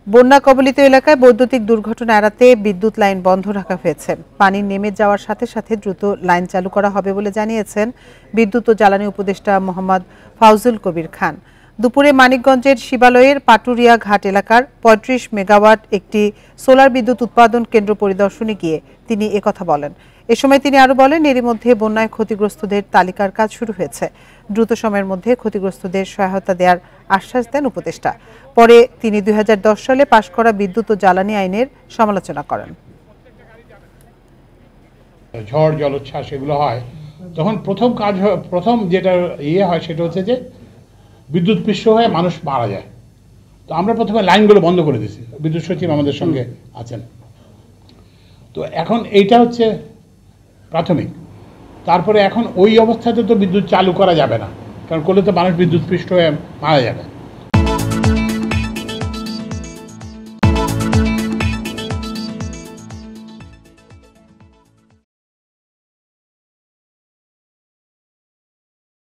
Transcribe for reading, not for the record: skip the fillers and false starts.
বন্যা কবলিত এলাকায় বৈদ্যুতিক দুর্ঘটনা এড়াতে বিদ্যুৎ লাইন বন্ধ রাখা হয়েছে। পানি নেমে যাওয়ার সাথে সাথে দ্রুত লাইন চালু করা হবে বলে জানিয়েছেন বিদ্যুৎ ও জ্বালানি উপদেষ্টা মোহাম্মদ ফাউজুল কবির খান। দুপুরে মানিকগঞ্জের শিবালয়ের পাটুরিয়া ঘাট এলাকার ৩৫ মেগাওয়াট একটি সোলার বিদ্যুৎ উৎপাদন কেন্দ্র পরিদর্শনে গিয়ে তিনি একথা বলেন। এ সময় তিনি আরো বলেন, এরই মধ্যে বন্যায় ক্ষতিগ্রস্তদের তালিকার কাজ শুরু হয়েছে। দ্রুত সময়ের মধ্যে ক্ষতিগ্রস্তদের সহায়তা দেওয়ার আশ্বাস দেন উপদেষ্টা। পরে তিনি ২০১০ সালে পাশ করা বিদ্যুৎ ও জ্বালানি আইনের সমালোচনা করেন। ঝড় জলোচ্ছ্বাস এগুলো হয় তখন প্রথম যেটা হয় সেটা হচ্ছে যে বিদ্যুৎ পৃষ্ঠ হয়ে মানুষ মারা যায়। তো আমরা প্রথমে লাইনগুলো বন্ধ করে দিয়েছি, বিদ্যুৎ সচিব আমাদের সঙ্গে আছেন। তো এখন এইটা হচ্ছে প্রাথমিক। তারপরে এখন ওই অবস্থাতে তো বিদ্যুৎ চালু করা যাবে না, কারণ করলে তো মানুষ বিদ্যুৎ পৃষ্ঠ হয়ে মারা যাবে।